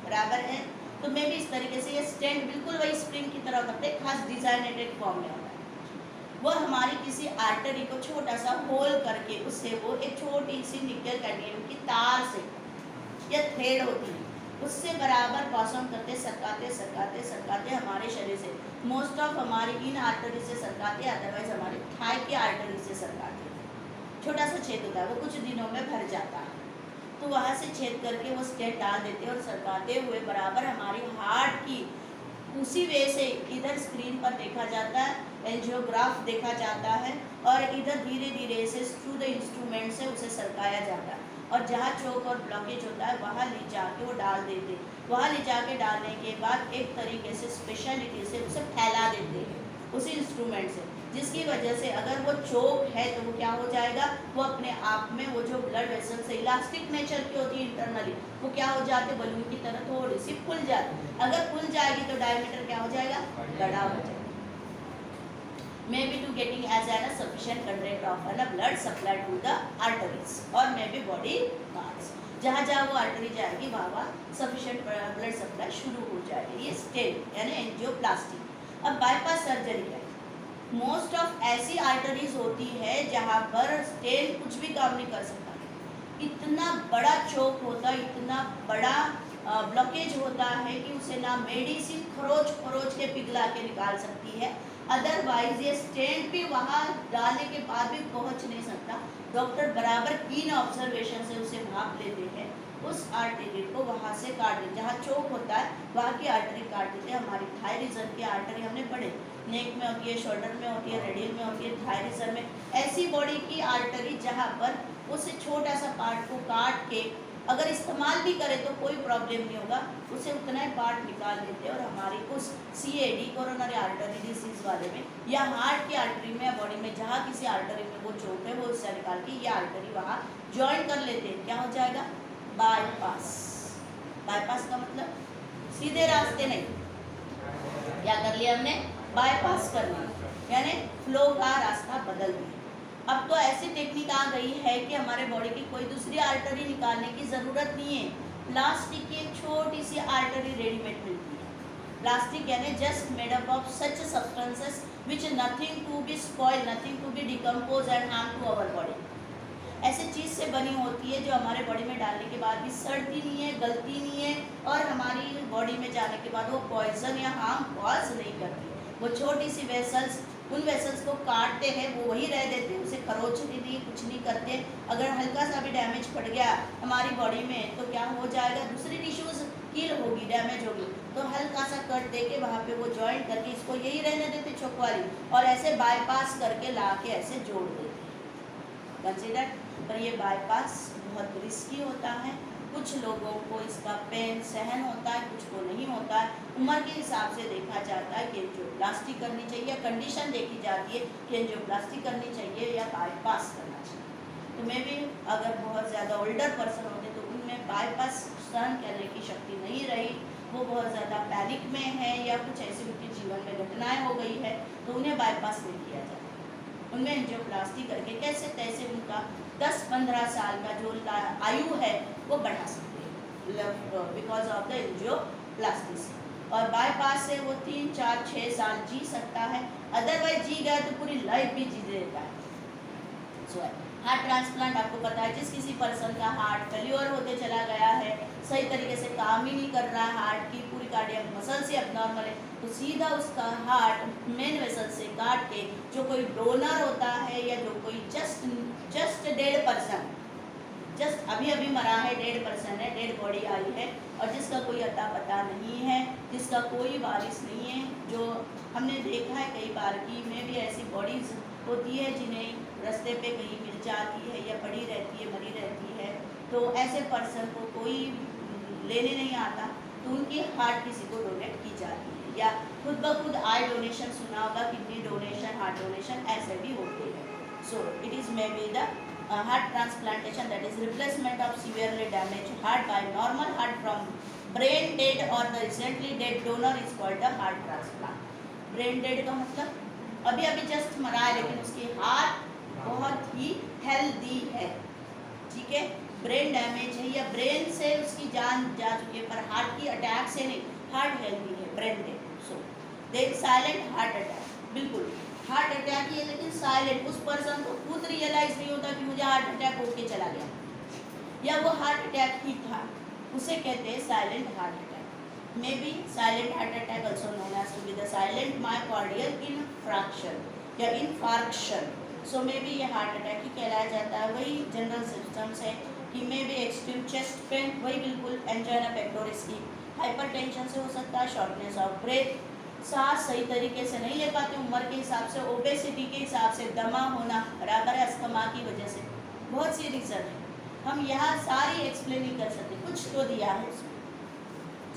बराबर है। तो मैं भी इस तरीके से ये स्टेंट बिल्कुल वही स्प्रिंग की तरह होता है, खास डिजाइनेटेड फॉर्म में होता है। वो हमारी किसी आर्टरी को छोटा सा होल करके उससे वो एक छोटी सी निकल कैडमियम की तार से या थ्रेड होती है, उससे बराबर पास ऑन करते, सरकाते हमारे शरीर से, मोस्ट ऑफ हमारी इन आर्टरी से सरकाते, अदरवाइज हमारे थाई की आर्टरी से सरकाते। छोटा सा छेद होता है, वो कुछ दिनों में भर जाता है, तो वहाँ से छेद करके वो स्टेट डाल देते हैं और सरकाते हुए बराबर हमारी हार्ट की उसी वे से इधर स्क्रीन पर देखा जाता है, एंजियोग्राफ देखा जाता है और इधर धीरे धीरे से थ्रू द इंस्ट्रूमेंट से उसे सरकाया जाता है और जहाँ चोक और ब्लॉकेज होता है वहाँ ले जाके वो डाल देते। वहाँ ले जाके डालने के बाद एक तरीके से स्पेशलिटी से उसे फैला देते हैं, उसी इंस्ट्रूमेंट से, जिसकी वजह से अगर वो चोक है तो वो क्या हो जाएगा, वो अपने आप में वो जो ब्लड वेसल से इलास्टिक नेचर की होती है इंटरनली, वो क्या हो जाते बलून की तरह थोड़ी सी फुल जाती है। अगर फुल जाएगी तो डायमीटर क्या हो जाएगा, बड़ा हो जाएगा। May be to getting as an a sufficient content of an blood supply to the arteries और मे बी बॉडी पार्ट्स, जहाँ जहाँ वो आर्टरी जाएगी वहाँ सफिशिएंट ब्लड सप्लाई शुरू हो जाएगी। ये स्टेंट यानी एंजियोप्लास्टी। अब बाईपास सर्जरी क्या है, मोस्ट ऑफ ऐसी आर्टरीज होती है जहाँ पर स्टेंट कुछ भी काम नहीं कर सकता, इतना बड़ा चोक होता है, इतना बड़ा ब्लॉकेज होता है कि उसे ना मेडिसिन खरोच के पिघला के निकाल सकती है, अदरवाइज ये स्टेंट भी वहाँ डालने के बाद भी पहुँच नहीं सकता। डॉक्टर बराबर कीन ऑब्जर्वेशन से उसे भाप लेते हैं, उस आर्टरी को वहाँ से काट देते, जहाँ चोक होता है वहाँ की आर्टरी काट देते हैं। हमारी थाई रीजन की आर्टरी हमने पढ़े, नेक में होती है, शोल्डर में होती है, रेडियल में होती है, थाई रीजन में, ऐसी बॉडी की आर्टरी जहाँ पर उस छोटा सा पार्ट को काट के अगर इस्तेमाल भी करे तो कोई प्रॉब्लम नहीं होगा, उसे उतना ही पार्ट निकाल देते हैं और हमारी उस CAD कोरोनरी आर्टरी डिजीज वाले में या हार्ट की आर्टरी में या बॉडी में जहाँ किसी आर्टरी में वो चोट है वो उससे निकाल के ये आर्टरी वहाँ ज्वाइन कर लेते हैं। क्या हो जाएगा, बाईपास। बाईपास का मतलब सीधे रास्ते नहीं, क्या कर लिया हमने, बाईपास कर लिया, यानी फ्लो का रास्ता बदल दिया। अब तो ऐसी टेक्निक आ गई है कि हमारे बॉडी की कोई दूसरी आर्टरी निकालने की ज़रूरत नहीं है, प्लास्टिक की एक छोटी सी आर्टरी रेडीमेड मिलती है। प्लास्टिक यानी just made up of such substances which nothing to be spoil, nothing to be decompose and harm to our body. ऐसे चीज़ से बनी होती है जो हमारे बॉडी में डालने के बाद भी सड़ती नहीं है, गलती नहीं है और हमारी बॉडी में जाने के बाद वो पॉइजन या हार्म कॉज नहीं करती। वो छोटी सी वेसल्स, उन वेसल्स को काटते हैं, वो वही रह देते हैं, उसे खरोचते नहीं, कुछ नहीं करते। अगर हल्का सा भी डैमेज पड़ गया हमारी बॉडी में तो क्या हो जाएगा, दूसरी टिश्यूज कील होगी, डैमेज होगी, तो हल्का सा कट दे के वहाँ पे वो जॉइंट करके इसको यही रहने देते चौक वाली, और ऐसे बाईपास करके ला के ऐसे जोड़ देते कंसिडर। पर ये बाईपास बहुत रिस्की होता है, कुछ लोगों को इसका पेन सहन होता है, कुछ को नहीं होता है। उम्र के हिसाब से देखा जाता है कि एंजियोप्लास्टी करनी चाहिए, कंडीशन देखी जाती है कि एंजियोप्लास्टी करनी चाहिए या बाईपास करना चाहिए। तो मैं भी अगर बहुत ज़्यादा ओल्डर पर्सन होते तो उनमें बाईपास सहन करने की शक्ति नहीं रही, वो बहुत ज़्यादा पैनिक में है या कुछ ऐसी उनके जीवन में घटनाएँ हो गई है तो उन्हें बाईपास नहीं किया जाता, उनमें एंजियोप्लास्टी करके कैसे तैसे उनका 10-15 साल का जो आयु है वो बढ़ा सकते हैं बिकॉज ऑफ द एंजियोप्लास्टी से। और बाईपास से वो 3-4-6 साल जी सकता है, अदरवाइज जी गया तो पूरी लाइफ भी जी देता है। हार्ट ट्रांसप्लांट आपको पता है, जिस किसी पर्सन का हार्ट फेल्योर होते चला गया है, सही तरीके से काम ही नहीं कर रहा है, हार्ट की पूरी कार्डियक मसल से अबनॉर्मल है, तो सीधा उसका हार्ट मेन वेसल से काट के जो कोई डोनर होता है या जो कोई जस्ट डेड पर्सन, जस्ट अभी अभी मरा है, डेड पर्सन है, डेड बॉडी आई है और जिसका कोई अता पता नहीं है, जिसका कोई वारिस नहीं है, जो हमने देखा है कई बार की में भी ऐसी बॉडीज होती है जिन्हें रास्ते पे कहीं मिल जाती है या पड़ी रहती है, मरी रहती है, तो ऐसे पर्सन को कोई लेने नहीं आता तो उनकी हार्ट किसी को डोनेट की जाती है, या खुद ब खुद आई डोनेशन सुना होगा, किडनी डोनेशन, हार्ट डोनेशन ऐसे भी होते हैं। So it is may be the heart transplantation, that is replacement of severely damaged heart by normal heart from brain dead or the recently dead donor is called the heart transplant. brain dead का मतलब अभी अभी just मरा है लेकिन उसकी heart बहुत ही healthy है, ठीक है, ब्रेन डैमेज है या ब्रेन से उसकी जान जा चुकी है पर हार्ट की अटैक से नहीं, हार्ट हेल्दी है, brain dead. So there silent heart attack, बिल्कुल हार्ट अटैक ही है लेकिन साइलेंट, उस पर्सन को खुद रियलाइज नहीं होता कि मुझे हार्ट अटैक होके चला गया या वो हार्ट अटैक ही था, उसे कहते हैं silent heart attack. May be silent heart attack also known as to be the silent myocardial infraction या इन्फार्क्शन। सो मे बी ये हार्ट अटैक ही कहलाया जाता है। वही जनरल सिम्टम्स है कि may be extreme chest pain, वही बिल्कुल एंजाइना पेक्टोरिस की, हाइपरटेंशन से हो सकता है, शॉर्टनेस ऑफ ब्रेथ, सांस सही तरीके से नहीं ले पाते उम्र के हिसाब से, ओबेसिटी के हिसाब से, दमा होना बराबर है अस्थमा की वजह से, बहुत सी रीज़न है, हम यहाँ सारी एक्सप्लेन नहीं कर सकते, कुछ तो दिया है उसमें।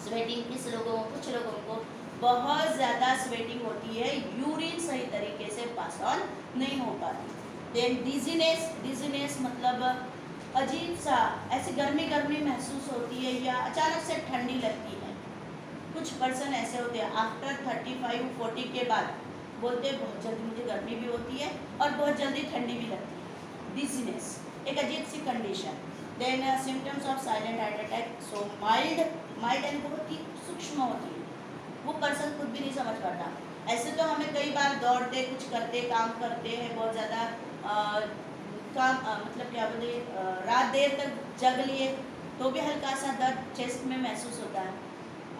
स्वेटिंग किस लोगों को, कुछ लोगों को बहुत ज़्यादा स्वेटिंग होती है, यूरिन सही तरीके से पास ऑन नहीं हो पाती। देन डिजीनेस मतलब अजीब सा ऐसी गर्मी गर्मी महसूस होती है या अचानक से ठंडी लगती है। कुछ पर्सन ऐसे होते हैं आफ्टर 35-40 के बाद बोलते हैं बहुत जल्दी मुझे गर्मी भी होती है और बहुत जल्दी ठंडी भी लगती है। डिजीनेस एक अजीब सी condition. Then symptoms of silent heart attack. So mild and बहुत ही सूक्ष्म होती है, वो पर्सन खुद भी नहीं समझ पाता। ऐसे तो हमें कई बार दौड़ते कुछ करते काम करते हैं बहुत ज़्यादा काम मतलब क्या बोले रात देर तक जग लिए तो भी हल्का सा दर्द चेस्ट में महसूस होता है।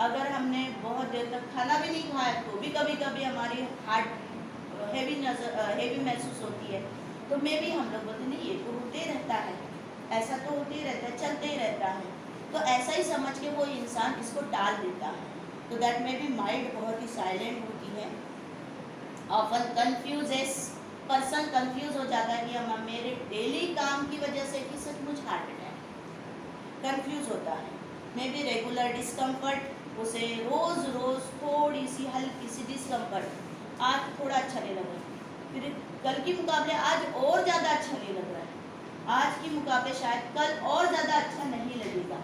अगर हमने बहुत देर तक खाना भी नहीं खाया तो भी कभी कभी हमारी हार्ट हेवी महसूस होती है। तो मे भी हम लोग बोलते नहीं ये तो होते रहता है, ऐसा तो होते ही रहता है, चलते ही रहता है, तो ऐसा ही समझ के वो इंसान इसको टाल देता है। तो दैट मे बी माइंड बहुत ही साइलेंट होती है। ऑफन कंफ्यूजेस, पर्सन कंफ्यूज हो जाता है कि हम मेरे डेली काम की वजह से कि सचमुच हार्ट अटैक, कंफ्यूज होता है। मे बी रेगुलर डिस्कम्फर्ट, उसे रोज़ रोज़ थोड़ी सी हल्की सी डिस्कम्फर्ट, आज थोड़ा अच्छा नहीं लग रहा, फिर कल के मुकाबले आज और ज़्यादा अच्छा नहीं लग रहा है, आज के मुकाबले शायद कल और ज़्यादा अच्छा नहीं लगेगा।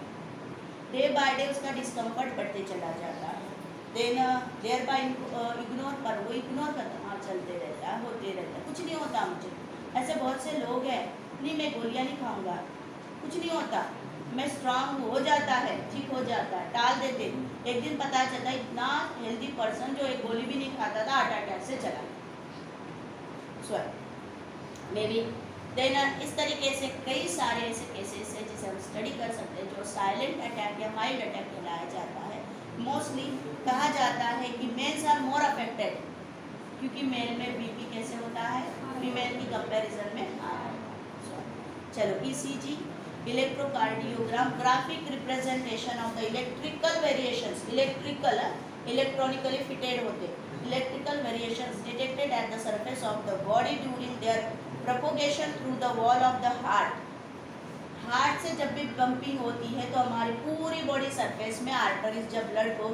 डे बाय डे उसका डिस्कम्फर्ट बढ़ते चला जाता है। देन देयर बाय इग्नोर पर वो इग्नोर करता, हाँ चलते रहता है, होते रहता है, कुछ नहीं होता मुझे। ऐसे बहुत से लोग हैं, नहीं मैं गोलियाँ नहीं खाऊंगा, कुछ नहीं होता, मैं स्ट्रांग हो जाता है, ठीक हो जाता है, टाल देते। एक दिन पता चलता है इतना हेल्दी पर्सन जो एक गोली भी नहीं खाता था हार्ट अटैक से चला। मे बी देन इस तरीके से कई सारे ऐसे केसेस हैं जिसे हम स्टडी कर सकते हैं जो साइलेंट अटैक या माइल्ड अटैक कहलाया जाता है। मोस्टली कहा जाता है कि मेल्स आर मोर अफेक्टेड, क्योंकि मेल में बीपी कैसे होता है फीमेल की कंपैरिजन में हाई। चलो ECG, electrocardiogram, graphic representation of the electrical variations, electronically fitted होते, electrical variations detected at the surface of the body during their propagation through the wall of the heart. Heart से जब भी pumping होती है तो हमारी पूरी बॉडी सरफेस में आर्टरीज जब ब्लड को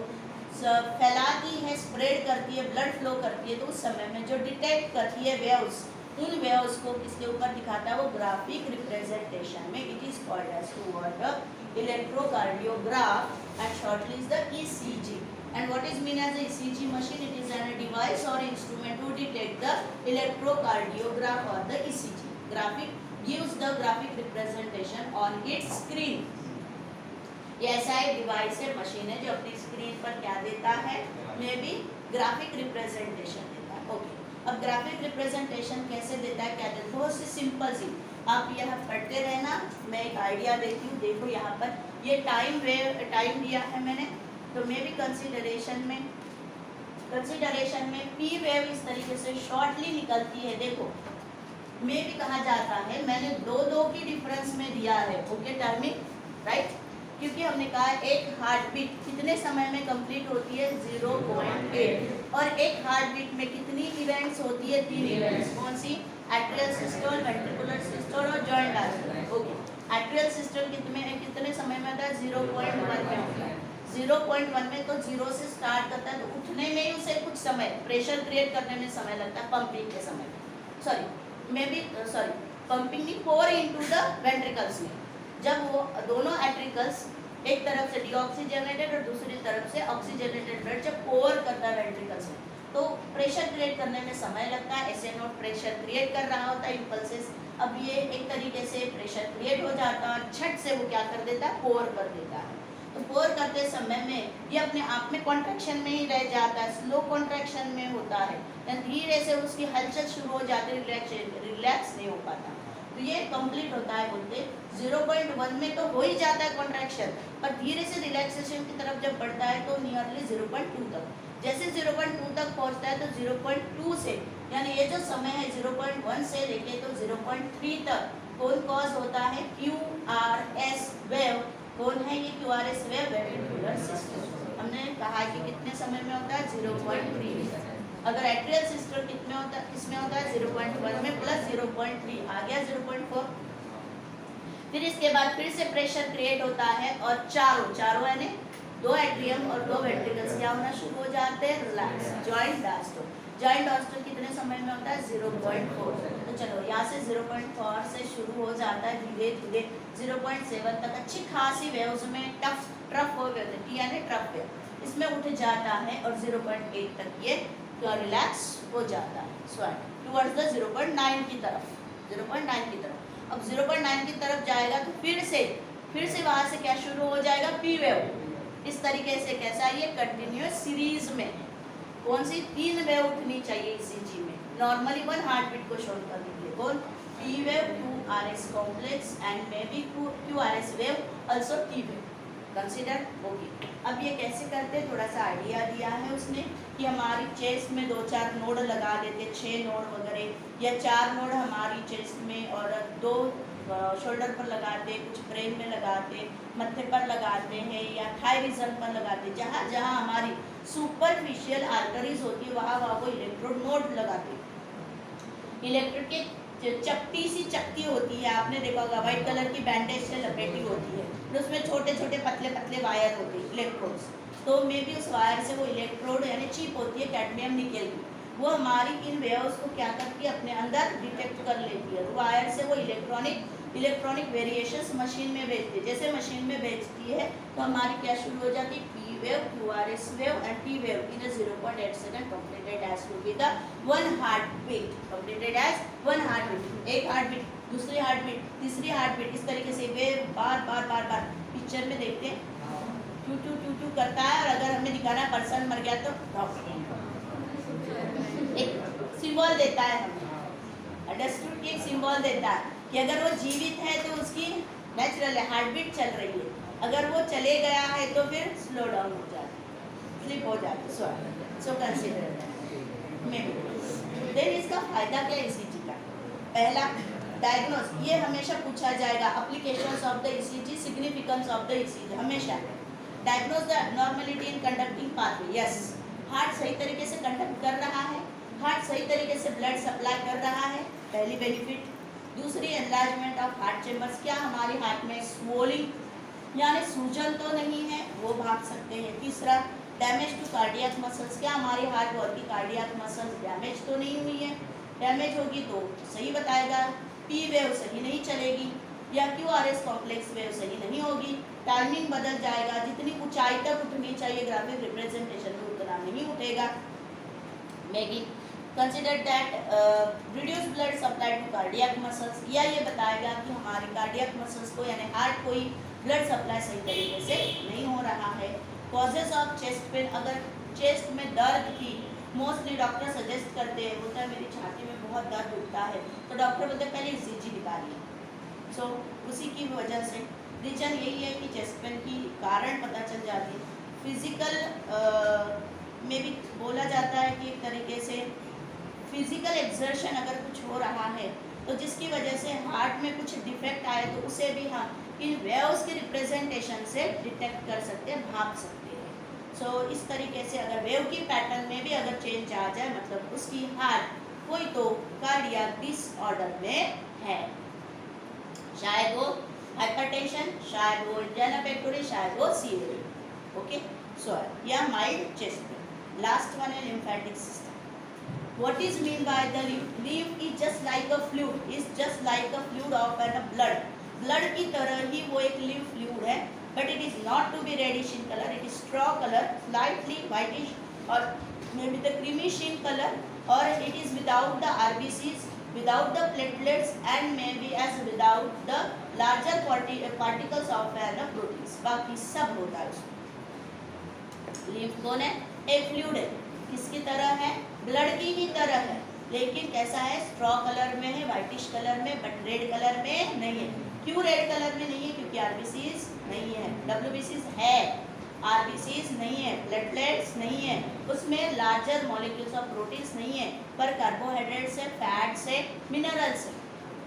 फैलाती है, स्प्रेड करती है, ब्लड फ्लो करती है, तो उस समय में जो डिटेक्ट करती है वेव्स, उन वेव्स को किसके ऊपर दिखाता है, वो ग्राफिक रिप्रेजेंटेशन में। It is called as to word electrocardiograph and shortly is the ECG. And what is mean as a ECG machine? It is a device or instrument to detect the electrocardiograph or the ECG. Graphic gives the graphic representation on its screen. ये ऐसा एक device है, machine है जो अपनी screen पर क्या देता है, मे बी ग्राफिक रिप्रेजेंटेशन देता है। ओके, अब ग्राफिक रिप्रेजेंटेशन कैसे देता है, क्या देता है, बहुत सी सिंपल सी, आप यहाँ पढ़ते रहना, मैं एक आइडिया देती हूँ। देखो यहाँ पर ये टाइम दिया है मैंने, तो मे भी कंसीडरेशन में पी वेव इस तरीके से शॉर्टली निकलती है। देखो मे भी कहा जाता है, मैंने दो की डिफरेंस में दिया है, ओके टाइमिंग, राइट, क्योंकि हमने कहा एक हार्ट बीट कितने समय में कंप्लीट होती है, 0.8, और एक हार्ट बीट में कितनी इवेंट्स होती है, 3 इवेंट्स, कौन सी, एट्रियल सिस्टोल, वेंट्रिकुलर सिस्टोल और joint diastole. Okay, atrial systole कितने समय में होता है, 0.1 में होता है। 0.1 में तो 0 से स्टार्ट करता है, तो उठने में ही उसे कुछ समय, प्रेशर क्रिएट करने में समय लगता है, पंपिंग के समय, पंपिंग में पोर इनटू द वेंट्रिकल्स में, जब वो दोनों एट्रिकल्स एक तरफ से डीऑक्सीजनेटेड और दूसरी तरफ से ऑक्सीजनेटेड ब्लड जब पोर करता है वेंट्रिकल्स में, तो प्रेशर क्रिएट करने में समय लगता है। ऐसे नोट प्रेशर क्रिएट कर रहा होता है, इम्पल्सेस, अब ये एक तरीके से प्रेशर क्रिएट हो जाता है और झट से वो क्या कर देता है, पोर कर देता है। तो पोर करते समय में ये अपने आप में कॉन्ट्रैक्शन में ही रह जाता है, स्लो कॉन्ट्रैक्शन में होता है, धीरे से उसकी हलचल शुरू हो जाती है, रिलैक्स नहीं हो पाता। तो ये कंप्लीट होता है, बोलते 0.1 में तो हो ही जाता है कॉन्ट्रैक्शन, पर धीरे से रिलैक्सेशन की तरफ जब बढ़ता है तो नियरली 0.2 तक, जैसे 0.2 तक पहुंचता है तो 0.2 से, यानी ये जो समय है 0.1 से लेके तो 0.3 तक कौन कॉज होता है, QRS वेव। कौन है ये QRS वेव, वेंट्रिकुलर सिस्टम। हमने कहा कि कितने समय में होता है, 0.3। अगर एट्रियल सिस्टम कितने होता है, किसमें होता है, 0.1 में प्लस 0.3 आ गया 0.4। फिर इसके बाद फिर से प्रेशर क्रिएट होता है और चारों यानी दो एट्रियम और दो वेंट्रिकल्स क्या होना शुरू हो जाते हैं, relax. Joint diastole, joint diastole कितने समय में होता है, 0.4। तो चलो यहाँ से 0.4 से शुरू हो जाता है, धीरे धीरे 0.7 तक अच्छी खासी वेव्स में ट्रफ वेव यानी ट्रफ वेव इसमें उठ जाता है और 0.8 तक ये रिलैक्स हो जाता है, स्वाइट टुवर्ड्स द 0.9 की तरफ, 0.9 की तरफ। अब 0.9 की तरफ जाएगा तो फिर से वहाँ से क्या शुरू हो जाएगा, पी वेव। इस तरीके से कैसा, ये कंटिन्यूस सीरीज में कौन सी 3 वेव उठनी चाहिए ईसीजी में नॉर्मली 1 हार्ट बीट को शो करने के लिए। कौन, P wave, QRS complex and may be QRS wave also T wave consider होगी। अब ये कैसे करते हैं, थोड़ा सा आइडिया दिया है उसने कि हमारी चेस्ट में 2-4 नोड लगा देते, 6 नोड वगैरह या 4 नोड हमारी चेस्ट में और 2 शोल्डर पर लगाते, कुछ ब्रेन में लगाते, मत्थे पर लगाते हैं या थाई रीजन पर लगाते, जहाँ जहाँ हमारी सुपरफिशियल आर्टरीज होती है वहाँ वो इलेक्ट्रोड नोड लगाते। इलेक्ट्रोड की चपटी सी चक्की होती है, आपने देखा होगा, व्हाइट कलर की बैंडेज से लपेटी होती है, तो उसमें छोटे छोटे पतले पतले वायर होते हैं इलेक्ट्रोड्स। तो मे भी उस वायर से वो इलेक्ट्रोड यानी चिप होती है कैडमियम निकेल की, वो हमारी इन वेव्स को क्या करती है, अपने अंदर डिटेक्ट कर लेती है। वायर से वो इलेक्ट्रॉनिक वेरिएशंस मशीन में भेजती है। जैसे मशीन में भेजती है तो हमारी क्या शुरू हो जाती है, P wave, QRS wave and T wave in 0.8 second completed as to be the 1 heart beat, completed as 1 heart beat. एक हार्ट बीट, दूसरी हार्ट बीट, तीसरी हार्ट बीट, इस तरीके से वेव बार बार पिक्चर में देखते हैं टू करता है। और अगर हमें दिखाना है पर्सन मर गया तो एक सिंबल देता है, हमें अंडरस्टूड की एक सिंबल देता है कि अगर वो जीवित है तो उसकी नेचुरल हार्ट बीट चल रही है, अगर वो चले गया है तो फिर स्लो डाउन हो जाता है, स्लिप हो जाता है। सो कंसीडर में देन इसका फायदा क्या है ईसीजी का। पहला डायग्नोस, ये हमेशा पूछा जाएगा, applications of the ECG, significance of the ECG, हमेशा diagnose the normality in conducting pathway. Yes, heart सही तरीके से कंडक्ट कर रहा है, हार्ट सही तरीके से ब्लड सप्लाई कर रहा है, पहली बेनिफिट। दूसरी, एनलार्जमेंट ऑफ हार्ट चेम्बर्स, क्या हमारे हार्ट में स्वेलिंग यानी सूजन तो नहीं है, वो भाग सकते हैं। तीसरा, डैमेज टू कार्डियक मसल्स, क्या हमारे हार्ट वॉल की कार्डियक मसल्स डैमेज तो नहीं हुई है, डैमेज होगी तो सही बताएगा, पी वेव सही नहीं चलेगी या QRS कॉम्प्लेक्स वेव सही नहीं होगी, टाइमिंग बदल जाएगा, जितनी ऊंचाई तक उठनी चाहिए ग्राफिक रिप्रेजेंटेशन में उतना नहीं उठेगा। May be consider that reduce blood supply to cardiac muscles, या ये बताएगा कि हमारी कार्डियक मसल्स को यानी हार्ट को ही ब्लड सप्लाई सही तरीके से नहीं हो रहा है। कॉजेज ऑफ चेस्ट पेन, अगर चेस्ट में दर्द की मोस्टली डॉक्टर सजेस्ट करते हैं, बोलता है मेरी छाती में बहुत दर्द उठता है, तो डॉक्टर बोलते हैं पहले ईसीजी निकालिए। सो उसी की वजह से रीजन यही है कि चेस्ट पेन की कारण पता चल जाती है। फिजिकल में भी बोला जाता है कि एक तरीके से फिजिकल एक्सर्शन अगर कुछ हो रहा है तो जिसकी वजह से हार्ट में कुछ डिफेक्ट आए तो उसे भी हम इन वेव्स के रिप्रेजेंटेशन से डिटेक्ट कर सकते हैं, भाप सकते हैं। सो इस तरीके से अगर वेव की पैटर्न में भी अगर चेंज आ जाए मतलब उसकी हार्ट कोई तो कार्डियक डिसऑर्डर में है, शायद वो हाइपरटेंशन, शायद वो इंजाइना पेक्टोरिस, शायद वो सीवियर। ओके, सो या mild chest pain. Last one है lymphatic system. What is mean by the lymph? Lymph is just like a fluid, is just like a fluid of a blood. Blood की तरह ही वो एक lymph fluid है, but it is not to be reddish in color. It is straw color, slightly whitish or maybe the creamish in color, or it is without the RBCs, without the platelets, and maybe as without the larger particles of the proteins. बाकी सब होता है उसमें। lymph कौन है? एक fluid है, किसकी तरह है? ब्लड की ही तरह है, लेकिन कैसा है? स्ट्रॉ कलर में है, वाइटिश कलर में, बट रेड कलर में नहीं है। क्यों रेड कलर में नहीं है? क्योंकि आरबीसीज नहीं है, डब्ल्यूबीसीज है, आरबीसीज नहीं है, प्लेटलेट्स नहीं है, उसमें लार्जर मॉलिक्यूल्स ऑफ प्रोटीन्स नहीं है, पर कार्बोहाइड्रेट्स है, फैट्स है, मिनरल्स है।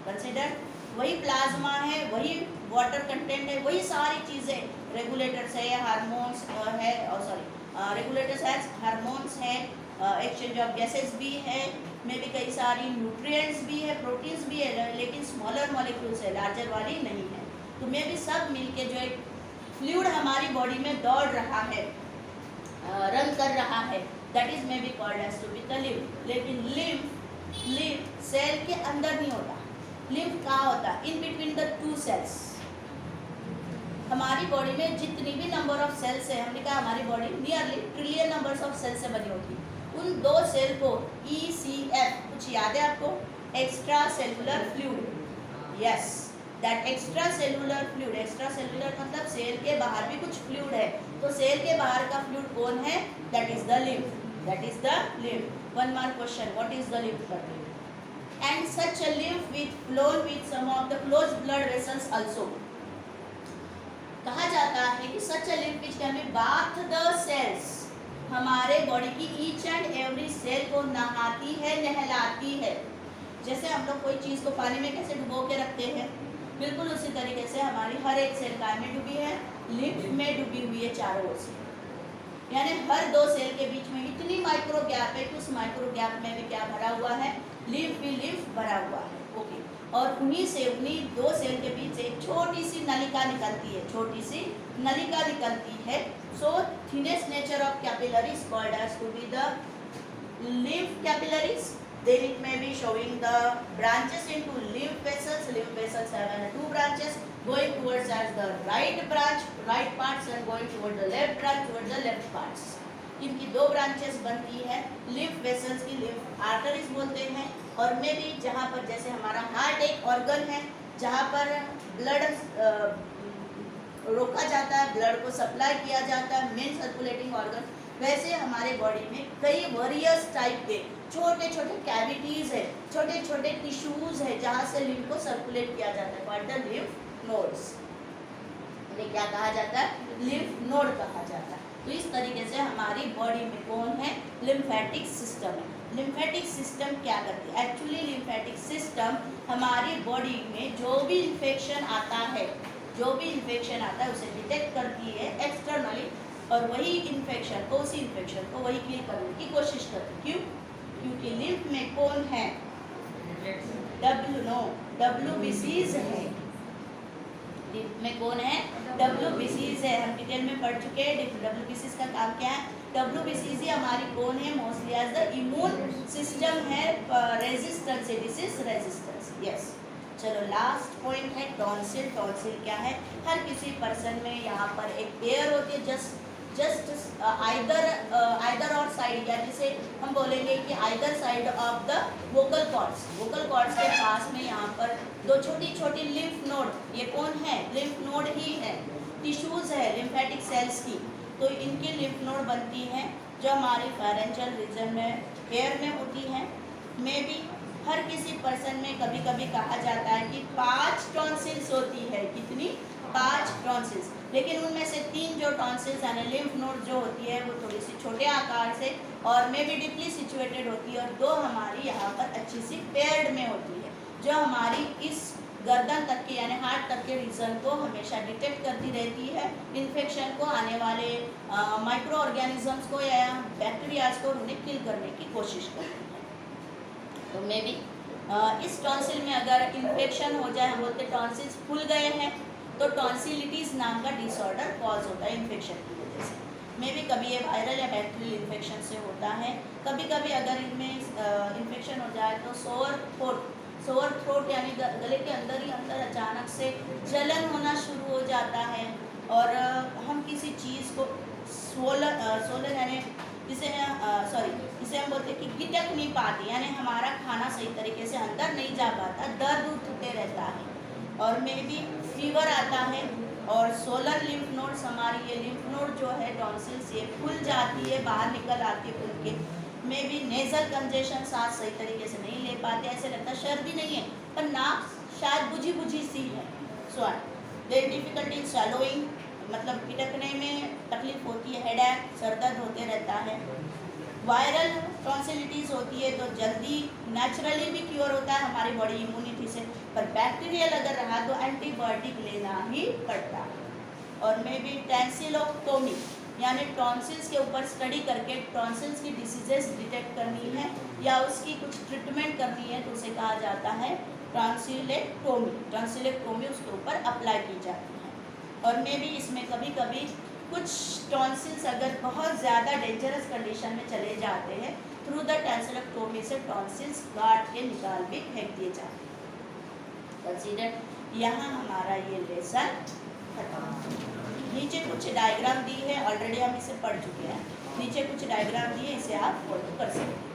कंसिडर वही प्लाज्मा है, वही वाटर कंटेंट है, वही सारी चीज़ें, रेगुलेटर्स है, हार्मोन्स है, और सॉरी रेगुलेटर्स है, हार्मोन्स है, एक्सचेंज ऑफ गैसेस भी है, में भी कई सारी न्यूट्रिएंट्स भी है, प्रोटीन्स भी है, लेकिन स्मॉलर मॉलिक्यूल्स है, लार्जर वाली नहीं है। तो में भी सब मिलके जो एक फ्लूइड हमारी बॉडी में दौड़ रहा है, रन कर रहा है, that is may be called as to be the lymph. लेकिन लिम्फ सेल के अंदर नहीं होता, लिम्फ कहाँ होता है? In between the two cells. हमारी बॉडी में जितनी भी नंबर ऑफ सेल्स है, हमने कहा हमारी body nearly trillion numbers of cells से बनी होती है। उन दो सेल को ECF, कुछ याद है आपको? Extra cellular fluid. Yes, that extra cellular fluid, extra cellular मतलब सेल के बाहर भी कुछ फ्लूइड है, तो सेल के बाहर का फ्लूइड कौन है? That is the lymph, that is the lymph. One mark question, what is the lymph? And such a lymph with flown with some of the close blood vessels also. कहा जाता है कि such a lymph which can be bath the cells, हमारे body की each and every cell को नहाती है, नहलाती है। जैसे हम लोग कोई चीज़ को पानी में कैसे डुबो के रखते हैं, बिल्कुल उसी तरीके से हमारी हर एक सेल काय में डूबी है? लिम्फ में डूबी हुई है चारों ओर से। यानी हर दो सेल के बीच में इतनी माइक्रो गैप है कि उस माइक्रो गैप में भी क्या भरा हुआ है? लिम्फ भरा हुआ है। ओके, और उन्हीं दो सेल के बीच से एक छोटी सी नलिका निकलती है, छोटी सी नलिका निकलती है। So thinnest nature of capillaries called as to be the lymph capillaries. Then it may be showing the branches into lymph vessels. Lymph vessels have two branches going towards as the right branch, right parts, and going toward the left branch, towards the left parts. इनकी दो branches बनती है। Lymph vessels की lymph arteries बोलते हैं। और में भी जहाँ पर जैसे हमारा हार्ट एक ऑर्गन है जहाँ पर ब्लड रोका जाता है, ब्लड को सप्लाई किया जाता है, मेन सर्कुलेटिंग ऑर्गन, वैसे हमारे बॉडी में कई वेरियस टाइप के छोटे छोटे कैविटीज है, छोटे छोटे टिश्यूज है जहाँ से लिम्फ को सर्कुलेट किया जाता है, कॉल्ड द लिम्फ नोड्स। इन्हें क्या कहा जाता है? लिम्फ नोड कहा जाता है। तो इस तरीके से हमारी बॉडी में कौन है? लिम्फेटिक सिस्टम है। लिम्फेटिक सिस्टम क्या करती है? एक्चुअली लिम्फेटिक सिस्टम हमारी बॉडी में जो भी इन्फेक्शन आता है, उसे डिटेक्ट करती है एक्सटर्नली, और वही इन्फेक्शन को, उसी इन्फेक्शन को वही किल करने की कोशिश करती है। क्यों? क्योंकि लिम्फ में कौन है? WBCs है। लिम्फ में कौन है? WBCs है। हम डिटेल में पढ़ चुके हैं WBCs का काम क्या है। WBCs ही हमारी कौन है? Mostly as the immune system है, रेजिस्टेंस है, डिसीज रेजिस्टेंस। यस, चलो लास्ट पॉइंट है टॉन्सिल। टॉन्सिल क्या है? हर किसी पर्सन में यहाँ पर एक एयर होती है, जस्ट आइदर और साइड, या जिसे हम बोलेंगे कि either side of the vocal cords के पास में यहाँ पर दो छोटी छोटी लिम्फ नोड, ये कौन है? लिम्फ नोड ही है, टिश्यूज है लिम्फेटिक सेल्स की। तो इनकी लिम्फ नोड बनती है जो हमारी फेरेंजियल रीजन में, हेयर में होती है। मे बी हर किसी पर्सन में कभी कभी कहा जाता है कि 5 टॉन्सिल्स होती है। कितनी? 5 टॉन्सिल्स। लेकिन उनमें से 3 जो टॉन्सिल्स यानी लिम्फ नोड जो होती है वो थोड़ी सी छोटे आकार से और मे बी डीपली सिचुएटेड होती है, और 2 हमारी यहाँ पर अच्छी सी पेयर्ड में होती है, जो हमारी इस गर्दन तक के यानी हार्ट तक के रीजन को हमेशा डिटेक्ट करती रहती है, इन्फेक्शन को, आने वाले माइक्रो ऑर्गेनिजम्स को या बैक्टीरियाज को उन्हें किल करने की कोशिश करती है। तो मे बी इस टॉन्सिल में अगर इन्फेक्शन हो जाए, हम बोलते टॉन्सिल्स फूल गए हैं, तो टॉन्सिलिटीज़ नाम का डिसऑर्डर कॉज होता है इन्फेक्शन की वजह से। मे बी कभी ये वायरल या बैक्टीरियल इन्फेक्शन से होता है। कभी कभी अगर इनमें इन्फेक्शन हो जाए तो सोअर थ्रोट यानी गले के अंदर ही अंदर अचानक से जलन होना शुरू हो जाता है, और हम किसी चीज़ को सोलन यानी इसे हम बोलते हैं कि गिटक नहीं पाती, यानी हमारा खाना सही तरीके से अंदर नहीं जा पाता, दर्द उठते रहता है, और मे बी फीवर आता है, और सोलर लिम्फ नोड्स, हमारी ये लिम्फ नोड जो है टॉन्सिल्स, ये फूल जाती है, बाहर निकल आती है फूल के। मे बी नेजल कंजेशन सांस सही तरीके से नहीं ले पाते, ऐसे लगता है सर्दी नहीं है पर नाक शायद बुझी सी है। सो देयर डिफिकल्टी इन स्वैलोइंग, मतलब पिटकने में तकलीफ होती है, हेडेक, सरदर्द होते रहता है। वायरल टॉन्सिलिटीज़ होती है तो जल्दी नेचुरली भी क्योर होता है हमारी बॉडी इम्यूनिटी से, पर बैक्टीरियल अगर रहा तो एंटीबायोटिक लेना ही पड़ता है। और मे बी टॉन्सिलोटोमी यानी टॉन्सिल्स के ऊपर स्टडी करके टॉन्सिल्स की डिसीजेस डिटेक्ट करनी है या उसकी कुछ ट्रीटमेंट करनी है तो उसे कहा जाता है टॉन्सिलेक्टोमी। टॉन्सिलेक्टोमी उसके ऊपर अप्लाई की जाती है। और मे भी इसमें कभी कभी कुछ टॉन्सिल्स अगर बहुत ज़्यादा डेंजरस कंडीशन में चले जाते हैं, थ्रू द टॉन्सिलोटोमी से टॉन्सिल्स काट के निकाल भी फेंक दिए जाते हैं। कंसीडर यहाँ हमारा ये लेसन खत्म। नीचे कुछ डायग्राम दी है, ऑलरेडी हम इसे पढ़ चुके हैं। नीचे कुछ डायग्राम दिए, इसे आप फॉलो कर सकते हैं।